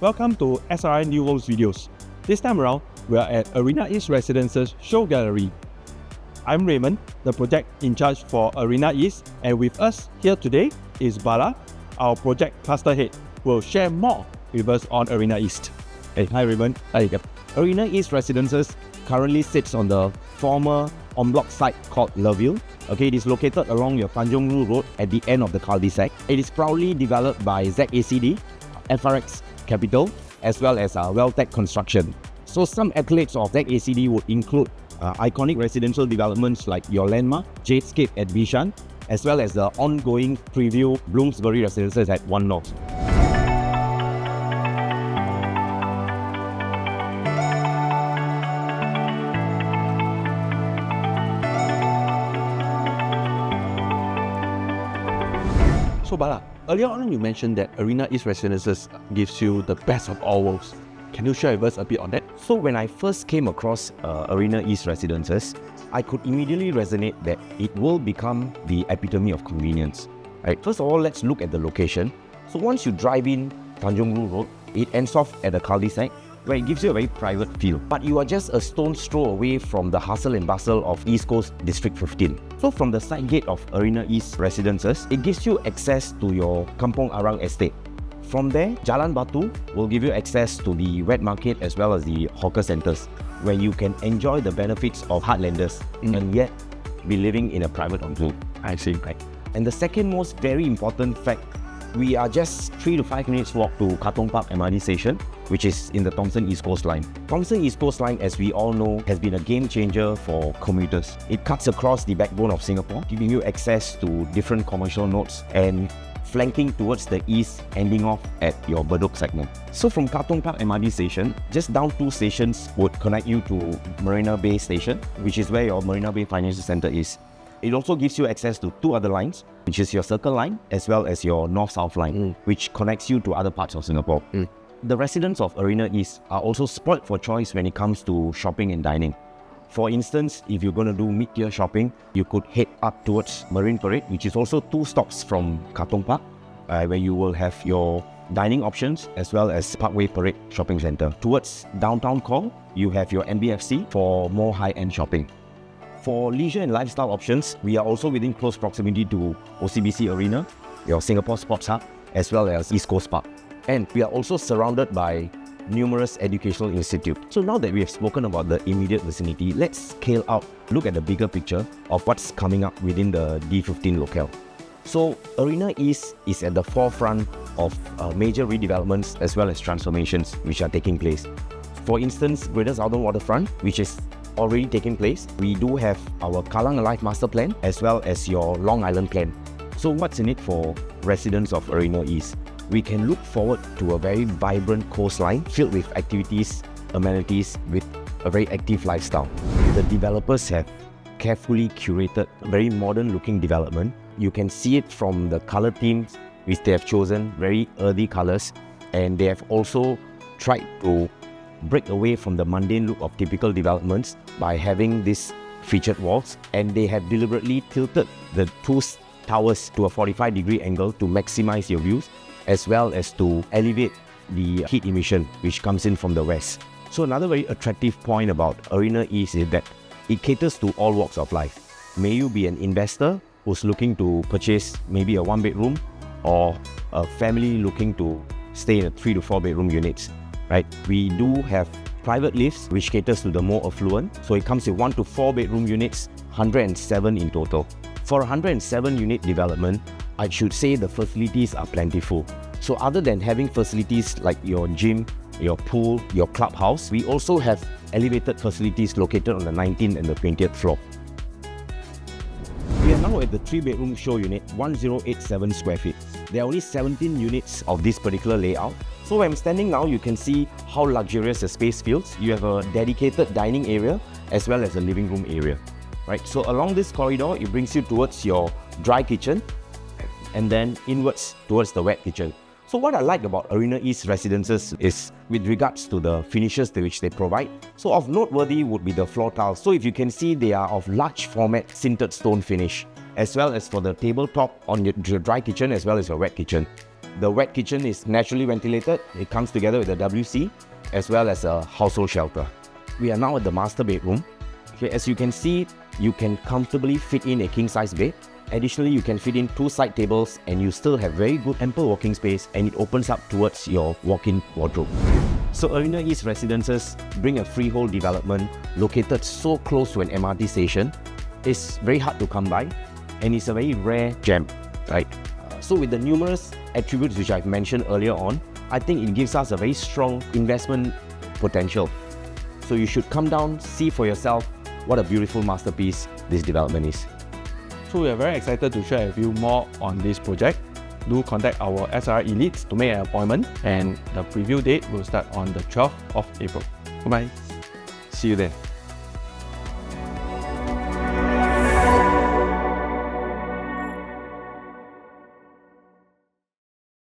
Welcome to SRI New Worlds videos. This time around, we are at Arina East Residences Show Gallery. I'm Raymond, the project in charge for Arina East, and with us here today is Bala, our project cluster head, who will share more with us on Arina East. Hey, hi Raymond. Hi. Arina East Residences currently sits on the former en bloc site called Loville. Okay, it is located along your Tanjong Rhu Road at the end of the cul-de-sac. It is proudly developed by ZACD, FRX Capital, as well as Welltech Construction. So some accolades of ZACD would include iconic residential developments like your landmark Jadescape at Bishan, as well as the ongoing preview Bloomsbury Residences at 1 North. So Bala, earlier on you mentioned that Arina East Residences gives you the best of all worlds. Can you share with us a bit on that? So when I first came across Arina East Residences, I could immediately resonate that it will become the epitome of convenience. Right. First of all, let's look at the location. So once you drive in Tanjong Rhu Road, it ends off at a cul-de-sac where it gives you a very private feel. But you are just a stone's throw away from the hustle and bustle of East Coast District 15. So from the side gate of Arina East Residences, it gives you access to your Kampong Arang estate. From there, Jalan Batu will give you access to the wet market as well as the hawker centres, where you can enjoy the benefits of heartlanders and yet be living in a private enclave. I see. Right. And the second most very important fact, we are just 3 to 5 minutes walk to Katong Park MRT station, which is in the Thomson East Coast Line. Thomson East Coast Line, as we all know, has been a game changer for commuters. It cuts across the backbone of Singapore, giving you access to different commercial nodes and flanking towards the east, ending off at your Bedok segment. So from Katong Park MRT station, just down 2 stations would connect you to Marina Bay station, which is where your Marina Bay Financial Centre is. It also gives you access to 2 other lines, which is your Circle Line as well as your North-South Line, which connects you to other parts of Singapore. The residents of Arina East are also spoilt for choice when it comes to shopping and dining. For instance, if you're going to do mid-tier shopping, you could head up towards Marine Parade, which is also 2 stops from Katong Park, where you will have your dining options as well as Parkway Parade Shopping Centre. Towards Downtown Core, you have your NBFC for more high-end shopping. For leisure and lifestyle options, we are also within close proximity to OCBC Arena, your Singapore Sports Hub, as well as East Coast Park. And we are also surrounded by numerous educational institutes. So now that we have spoken about the immediate vicinity, let's scale out, look at the bigger picture of what's coming up within the D15 locale. So Arina East is at the forefront of major redevelopments as well as transformations which are taking place. For instance, Greater Southern Waterfront, which is already taking place. We do have our Kallang Alive Master Plan as well as your Long Island Plan. So what's in it for residents of Arina East? We can look forward to a very vibrant coastline filled with activities, amenities with a very active lifestyle. The developers have carefully curated a very modern looking development. You can see it from the color themes which they have chosen, very earthy colors, and they have also tried to break away from the mundane look of typical developments by having these featured walls, and they have deliberately tilted the 2 towers to a 45-degree angle to maximize your views as well as to elevate the heat emission which comes in from the west. So another very attractive point about Arina East is that it caters to all walks of life. May you be an investor who's looking to purchase maybe a 1-bedroom or a family looking to stay in a 3 to 4 bedroom units. Right, we do have private lifts which caters to the more affluent. So it comes with 1 to 4 bedroom units, 107 in total. For a 107 unit development, I should say the facilities are plentiful. So other than having facilities like your gym, your pool, your clubhouse, we also have elevated facilities located on the 19th and the 20th floor. We are now at the 3-bedroom show unit, 1087 square feet. There are only 17 units of this particular layout. So where I'm standing now, you can see how luxurious the space feels. You have a dedicated dining area as well as a living room area. Right? So along this corridor, it brings you towards your dry kitchen and then inwards towards the wet kitchen. So what I like about Arina East Residences is with regards to the finishes which they provide. So of noteworthy would be the floor tiles. So if you can see, they are of large format sintered stone finish, as well as for the tabletop on your dry kitchen as well as your wet kitchen. The wet kitchen is naturally ventilated. It comes together with a WC as well as a household shelter. We are now at the master bedroom. Okay, as you can see, you can comfortably fit in a king-size bed. Additionally, you can fit in 2 side tables and you still have very good ample walking space, and it opens up towards your walk-in wardrobe. So Arina East Residences bring a freehold development located so close to an MRT station. It's very hard to come by and it's a very rare gem, right? So with the numerous attributes which I've mentioned earlier on, I think it gives us a very strong investment potential. So you should come down, see for yourself what a beautiful masterpiece this development is. So we are very excited to share with you more on this project. Do contact our SRI elites to make an appointment, and the preview date will start on the 12th of April. Goodbye. See you there.